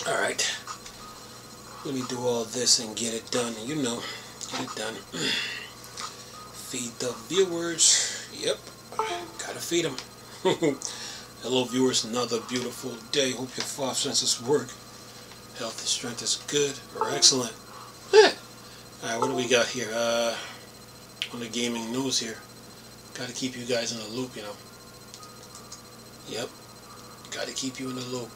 Alright, let me do all this and get it done. You know, get it done. Feed the viewers. Yep, gotta feed them. Hello viewers, another beautiful day. Hope your five senses work. Health and strength is good or excellent. Alright, what do we got here? On the gaming news here. Gotta keep you guys in the loop, you know. Yep, gotta keep you in the loop.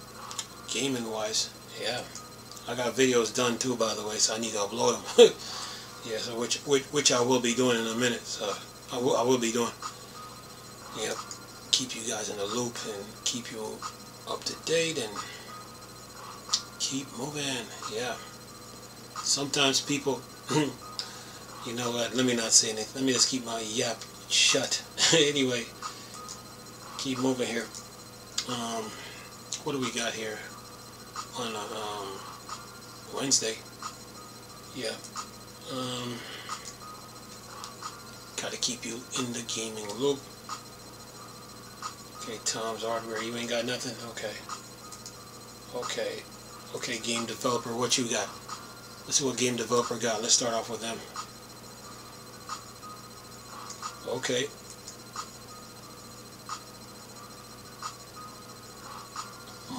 Gaming wise, yeah. I got videos done too, by the way, so I need to upload them. Yeah, so which I will be doing in a minute. So I will be doing. Yep, keep you guys in the loop and keep you up to date and keep moving. Yeah. Sometimes people, you know what? Let me not say anything. Let me just keep my yap shut. Anyway, keep moving here. What do we got here on Wednesday? Yeah. Gotta keep you in the gaming loop. Okay, Tom's Hardware, you ain't got nothing? Okay, game developer, what you got? Let's see what game developer got. Let's start off with them. Okay.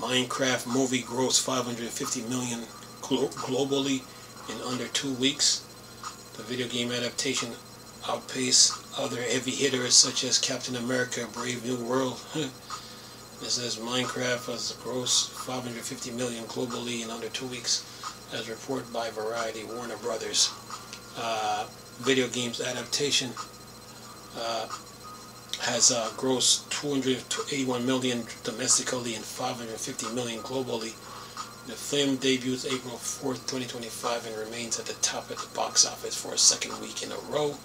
Minecraft movie grossed 550 million globally in under 2 weeks. The video game adaptation outpaced other heavy hitters such as Captain America: Brave New World. It says Minecraft has grossed 550 million globally in under 2 weeks, as reported by Variety. Warner Brothers video games adaptation has grossed 281 million domestically and 550 million globally. The film debuts April 4th, 2025 and remains at the top of the box office for a second week in a row.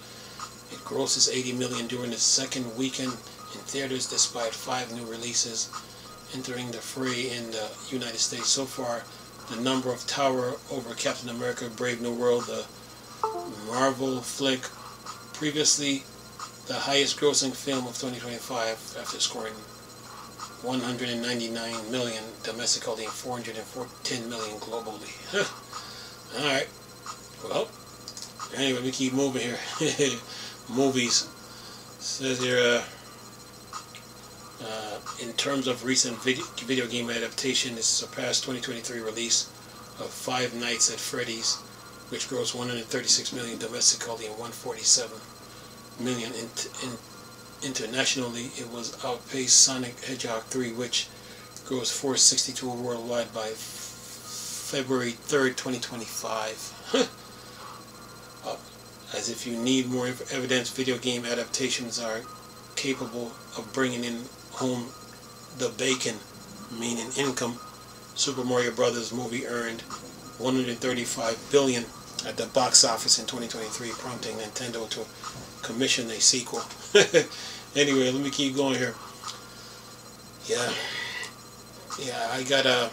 It grosses 80 million during the second weekend in theaters despite 5 new releases entering the fray in the United States. So far, the number of tower over Captain America: Brave New World, the Marvel flick, previously the highest grossing film of 2025 after scoring 199 million domestically and 410 million globally. Alright, well, anyway, we keep moving here. Movies. It says here, in terms of recent video game adaptation, it surpassed 2023 release of Five Nights at Freddy's, which grossed 136 million domestically and 147 million internationally. It was outpaced Sonic Hedgehog 3, which grossed 462 worldwide by February 3rd, 2025. As if you need more evidence, video game adaptations are capable of bringing in home the bacon, meaning income. Super Mario Brothers movie earned 135 billion at the box office in 2023, prompting Nintendo to commission a sequel. Anyway, let me keep going here. Yeah, I got I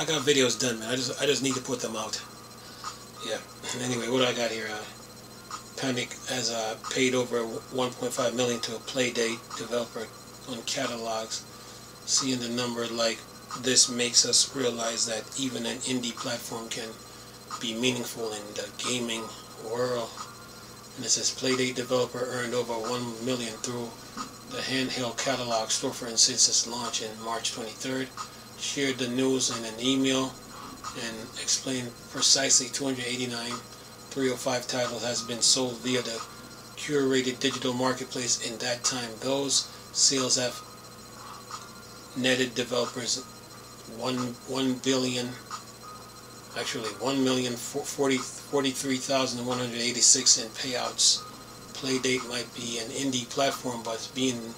got videos done, man. I just need to put them out. Yeah. Anyway, what I got here? Panic has paid over 1.5 million to a Playdate developer on catalogs. Seeing the number like this makes us realize that even an indie platform can be meaningful in the gaming world. And it says Playdate developer earned over 1 million through the handheld catalog storefront since its launch in March 23rd. Shared the news in an email and explained precisely 289 305 titles has been sold via the curated digital marketplace in that time. Those sales have netted developers 1,043,186 in payouts. Playdate might be an indie platform, but being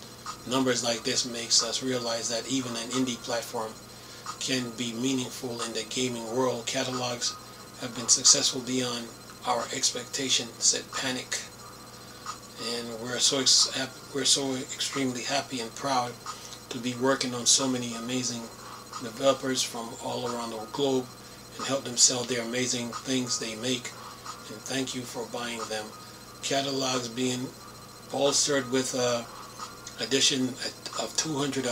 numbers like this makes us realize that even an indie platform can be meaningful in the gaming world. Catalogs have been successful beyond our expectation, said Panic, and we're so extremely happy and proud to be working on so many amazing developers from all around the globe and help them sell their amazing things they make, and thank you for buying them. Catalogs being bolstered with addition of 200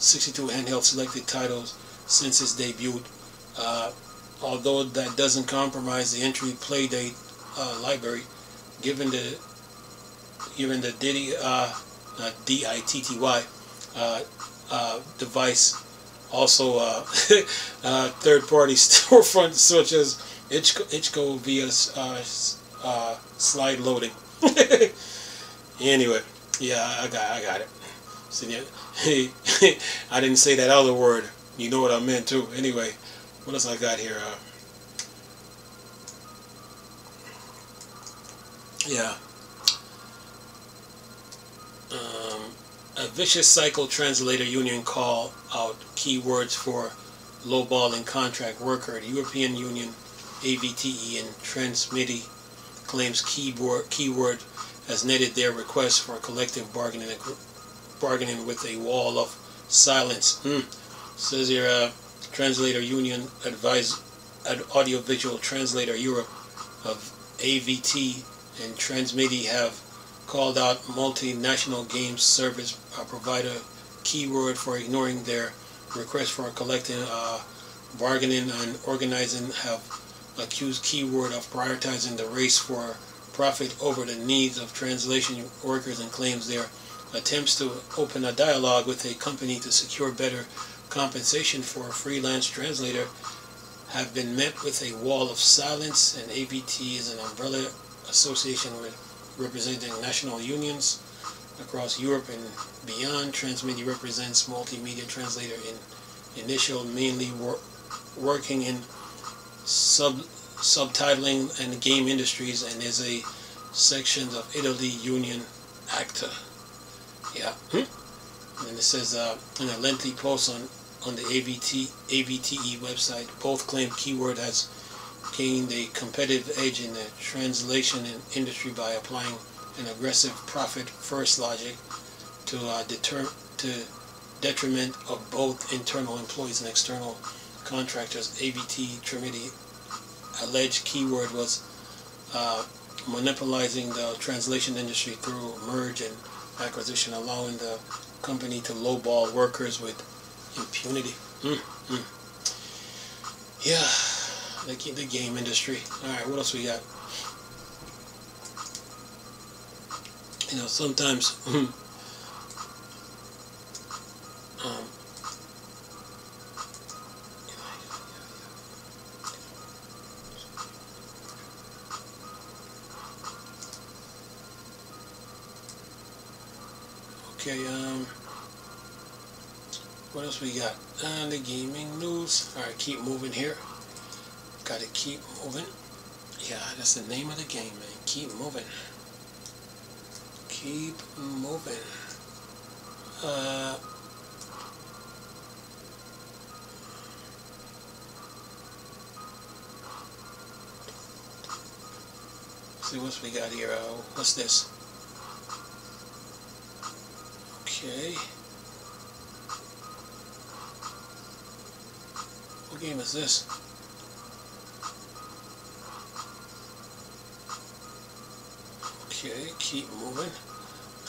62 handheld selected titles since its debut. Although that doesn't compromise the entry playdate library, given the Ditty DITTY device, also third-party storefronts such as Itch.co via slide loading. Anyway, yeah, I got it. So, yeah, I didn't say that other word. You know what I meant too. Anyway, what else I got here? Yeah. A vicious cycle translator union call out keywords for lowballing contract worker. The European Union, AVTE, and Transmiti claims keyword has netted their request for collective bargaining with a wall of silence. Says here, Translator Union Audiovisual Translator Europe of AVT and Transmiti have called out multinational games service provider keyword for ignoring their request for collective bargaining and organizing, have accused keyword of prioritizing the race for profit over the needs of translation workers, and claims their attempts to open a dialogue with a company to secure better compensation for a freelance translator have been met with a wall of silence. And AVT is an umbrella association representing national unions across Europe and beyond. Transmiti represents multimedia translator in initial, mainly working in subtitling and game industries, and is a section of Italy Union Acta. Yeah. And it says in a lengthy post on the AVTE website, both claim keyword has gained a competitive edge in the translation industry by applying an aggressive profit-first logic to detriment of both internal employees and external contractors. AVT Trinity alleged keyword was monopolizing the translation industry through merge and acquisition, allowing the company to lowball workers with impunity. Yeah, the game industry. Alright, what else we got? You know, sometimes okay, what else we got? The gaming news. Alright, keep moving here. Gotta keep moving. Yeah, that's the name of the game, man. Keep moving. Keep moving. See what we got here. What's this? Okay. What game is this? Okay, keep moving.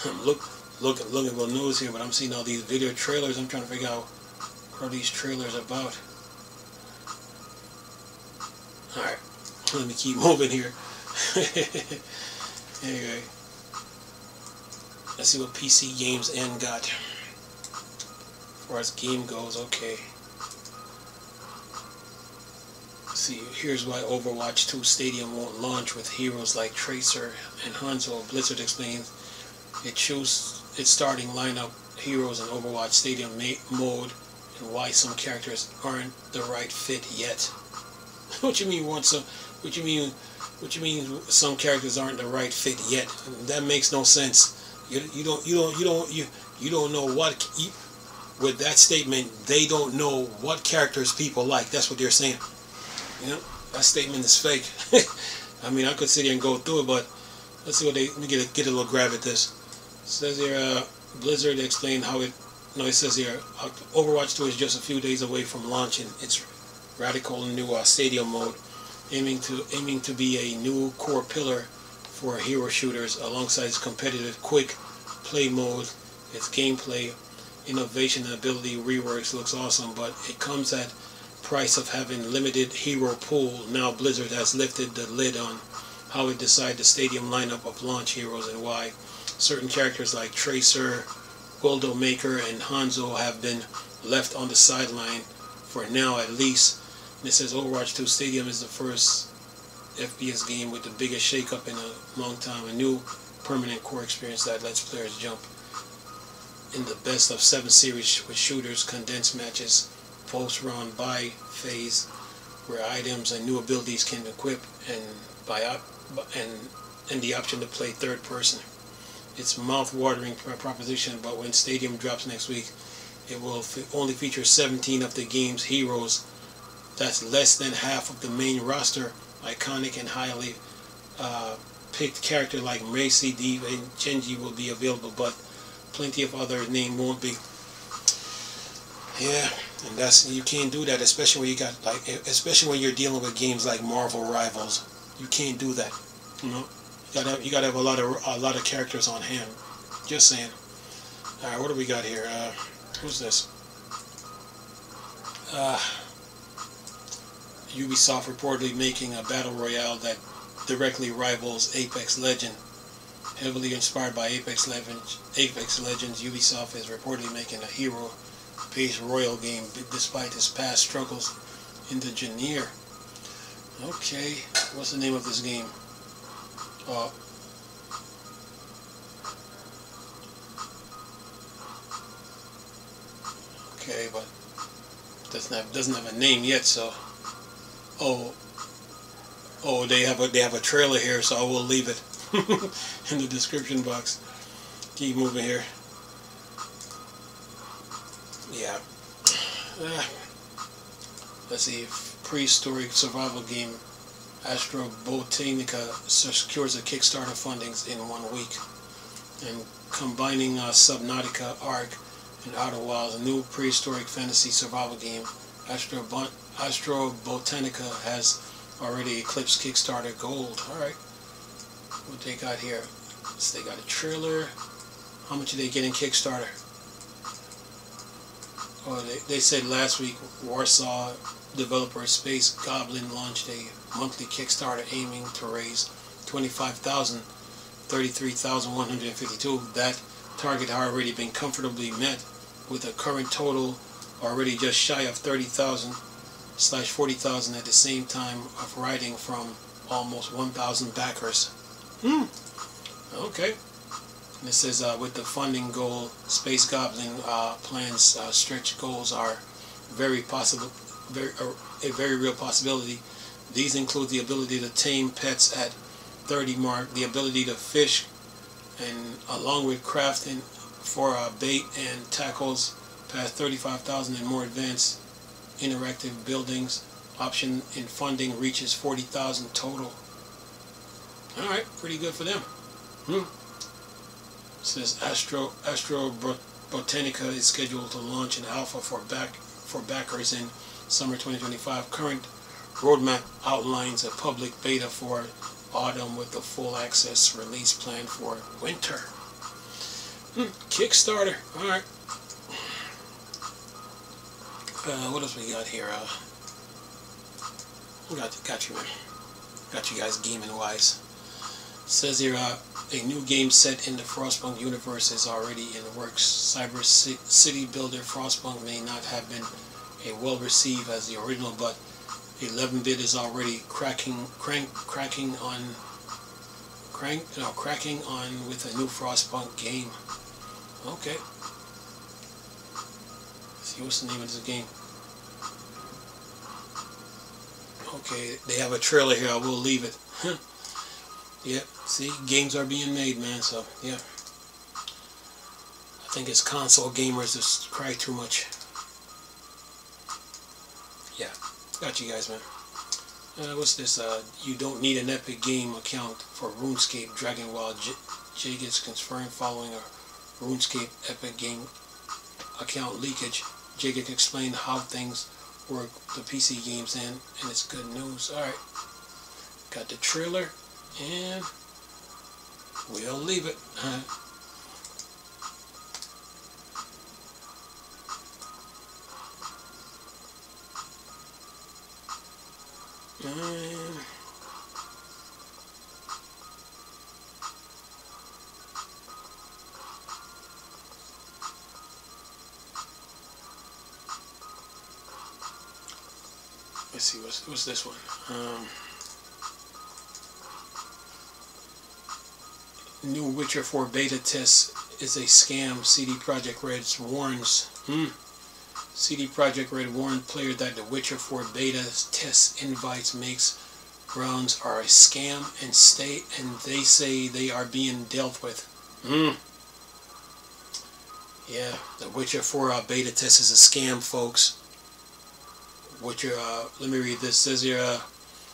I'm looking at the news here, but I'm seeing all these video trailers. I'm trying to figure out what are these trailers about. Alright, let me keep moving here. Anyway, let's see what PC Games N got. As far as game goes, okay. Let's see, here's why Overwatch 2 Stadium won't launch with heroes like Tracer and Hanzo. Blizzard explains it chose its starting lineup heroes in Overwatch Stadium mode, and why some characters aren't the right fit yet. What you mean What you mean some characters aren't the right fit yet? That makes no sense. You don't know what with that statement. They don't know what characters people like. That's what they're saying. You know, that statement is fake. I mean, I could sit here and go through it, but let's see what let me get a little grab at this. It says here, Blizzard explained how it. No, it says here, Overwatch 2 is just a few days away from launching its radical new stadium mode, aiming to be a new core pillar for hero shooters alongside its competitive quick play mode. Its gameplay innovation and ability reworks looks awesome, but it comes at price of having limited hero pool. Now Blizzard has lifted the lid on how it decides the stadium lineup of launch heroes and why certain characters like Tracer, Widowmaker, and Hanzo have been left on the sideline for now at least. And it says Overwatch 2 Stadium is the first FPS game with the biggest shakeup in a long time, a new permanent core experience that lets players jump in the best of 7 series with shooters, condensed matches, post-round buy phase, where items and new abilities can equip, and the option to play third person. It's a mouth-watering proposition, but when Stadium drops next week, it will only feature 17 of the game's heroes. That's less than half of the main roster. Iconic and highly picked character like Macy, D, and Genji will be available, but plenty of other names won't be. Yeah, and you can't do that, especially when especially when you're dealing with games like Marvel Rivals. You can't do that. You gotta have a lot of characters on hand. Just saying. All right, what do we got here? Who's this? Ubisoft reportedly making a battle royale that directly rivals Apex Legends. Heavily inspired by Apex Legends, Ubisoft is reportedly making a hero-based royal game despite its past struggles in the genre. Okay, what's the name of this game? Okay, but doesn't have a name yet, so. Oh, they have a trailer here, so I will leave it in the description box. Keep moving here. Yeah. Let's see. Prehistoric survival game Astro Botanica secures a Kickstarter fundings in 1 week, and combining Subnautica, Ark, and Outer Wilds, a new prehistoric fantasy survival game. Astro Botanica has already eclipsed Kickstarter gold. Alright, what they got here? So they got a trailer. How much are they getting Kickstarter? Oh, they said last week Warsaw developer Space Goblin launched a monthly Kickstarter aiming to raise $25,000, $33,152. That target had already been comfortably met, with a current total already just shy of 30,000 / 40,000 at the same time of writing from almost 1,000 backers. Okay. And it says with the funding goal, Space Goblin plans stretch goals are a very real possibility. These include the ability to tame pets at 30 mark, the ability to fish, and along with crafting for bait and tackles past 35,000, and more advanced interactive buildings option in funding reaches 40,000 total. Alright, pretty good for them. It says Astro Botanica is scheduled to launch an alpha for backers in summer 2025. Current roadmap outlines a public beta for autumn with the full access release planned for winter. Kickstarter. Alright. What else we got here? Got you, man. Got you guys gaming wise. It says here, a new game set in the Frostpunk universe is already in the works. Cyber City Builder Frostpunk may not have been well received as the original, but 11-bit is already cracking on with a new Frostpunk game. Okay. Let's see, what's the name of this game? Okay, they have a trailer here. I will leave it. Yep, see, games are being made, man, so, yeah. I think it's console gamers that cry too much. Yeah, got you guys, man. What's this? You don't need an Epic Game account for RuneScape. Dragon Wild Jagex confirmed following a RuneScape Epic Game account leakage. Jagex explained how things work the PC games and it's good news. Alright, got the trailer. And we'll leave it. And let's see, what's this one? New Witcher 4 beta test is a scam. CD Projekt Red warns. CD Projekt Red warned player that the Witcher 4 beta test invites makes rounds are a scam and they say they are being dealt with. Yeah, the Witcher 4 beta test is a scam, folks. Witcher, let me read this. It says here,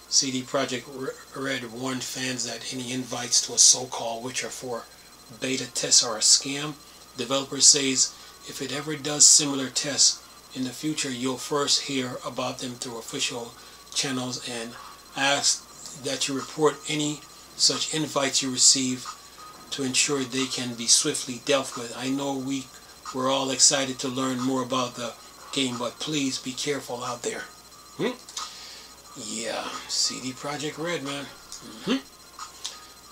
CD Projekt Red warned fans that any invites to a so-called Witcher 4 beta tests are a scam. Developer says if it ever does similar tests in the future, you'll first hear about them through official channels, and ask that you report any such invites you receive to ensure they can be swiftly dealt with. I know we're all excited to learn more about the game, but please be careful out there. Yeah, CD Projekt Red, man.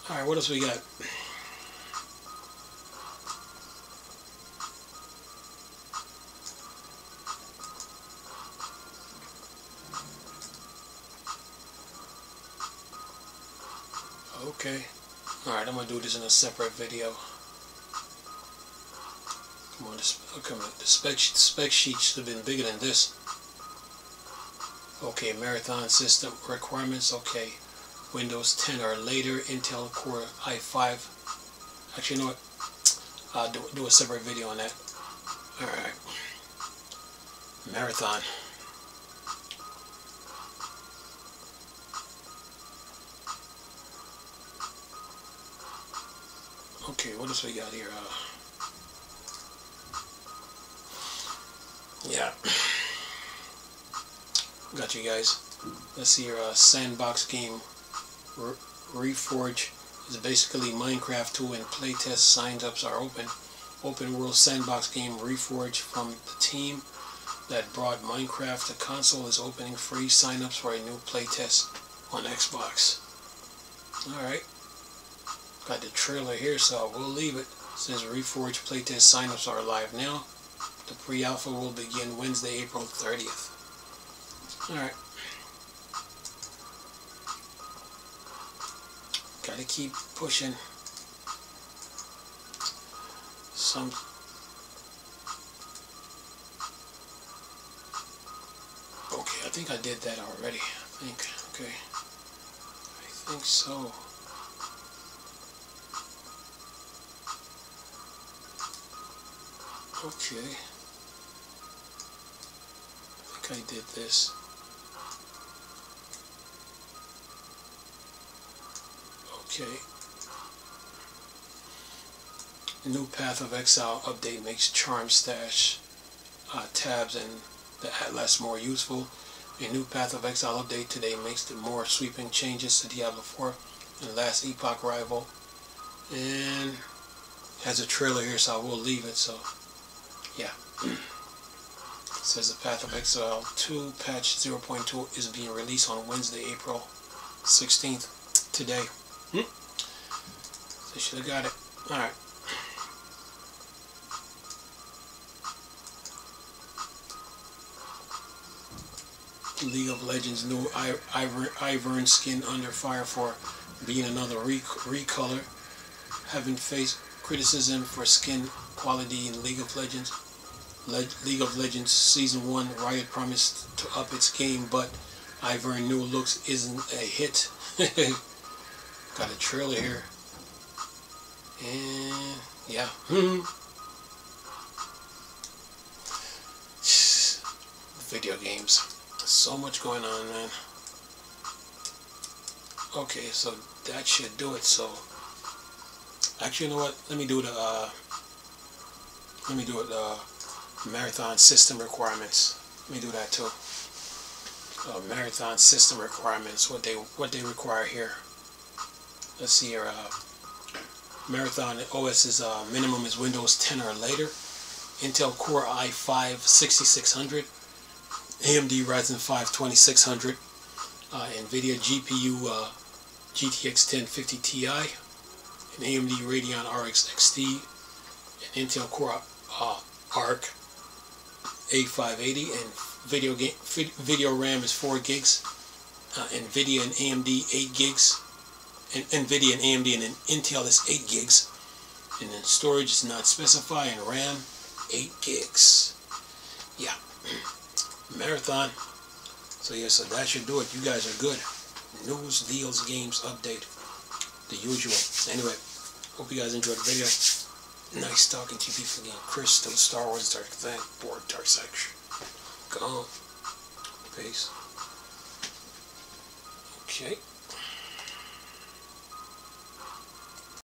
Alright, what else we got? Okay. Alright, I'm going to do this in a separate video. Come on, the spec sheet should have been bigger than this. Okay, Marathon system requirements. Okay, Windows 10 or later, Intel Core i5. Actually, you know what? I'll do a separate video on that. Alright. Marathon. Okay, what else we got here? Yeah. Got you guys. Let's see your sandbox game. Reforge is basically Minecraft 2 and playtest sign-ups are open. Open world sandbox game Reforge from the team that brought Minecraft to console is opening free sign-ups for a new playtest on Xbox. Alright. Got the trailer here, so we'll leave it. It says Reforge playtest sign-ups are live now. The pre-alpha will begin Wednesday, April 30th. Alright. Gotta keep pushing. Okay, I think I did that already. Okay. I think so. Okay. I think I did this. Okay. New Path of Exile update makes Charm Stash tabs and the Atlas more useful. A new Path of Exile update today makes the more sweeping changes to Diablo 4 and Last Epoch rival. And has a trailer here, so I will leave it. So, yeah. It says the Path of Exile 2 patch 0.2 is being released on Wednesday, April 16th, today. They should have got it. Alright. League of Legends new Ivern skin under fire for being another recolor. Having faced criticism for skin quality in League of Legends. League of Legends Season 1, Riot promised to up its game, but Ivern new looks isn't a hit. Got a trailer here. And yeah. Video games. So much going on, man. Okay, so that should do it. So actually, you know what? Let me do the marathon system requirements. Let me do that too. Marathon system requirements. What they require here. Let's see here. Marathon OS's minimum is Windows 10 or later. Intel Core i5 6600. AMD Ryzen 5 2600. NVIDIA GPU GTX 1050 Ti, an AMD Radeon RX XT, an Intel Core Arc A580, and video RAM is 4 gigs. NVIDIA and AMD 8 gigs. And NVIDIA and AMD and an Intel is 8 gigs. And then storage is not specified, and RAM 8 gigs. Yeah. Marathon. So yeah, so that should do it. You guys are good. News, deals, games, update. The usual. Anyway, hope you guys enjoyed the video. Nice talking to you people again. Crystal, Star Wars, Dark Thing, Board, Dark Section. Go. Peace. Okay.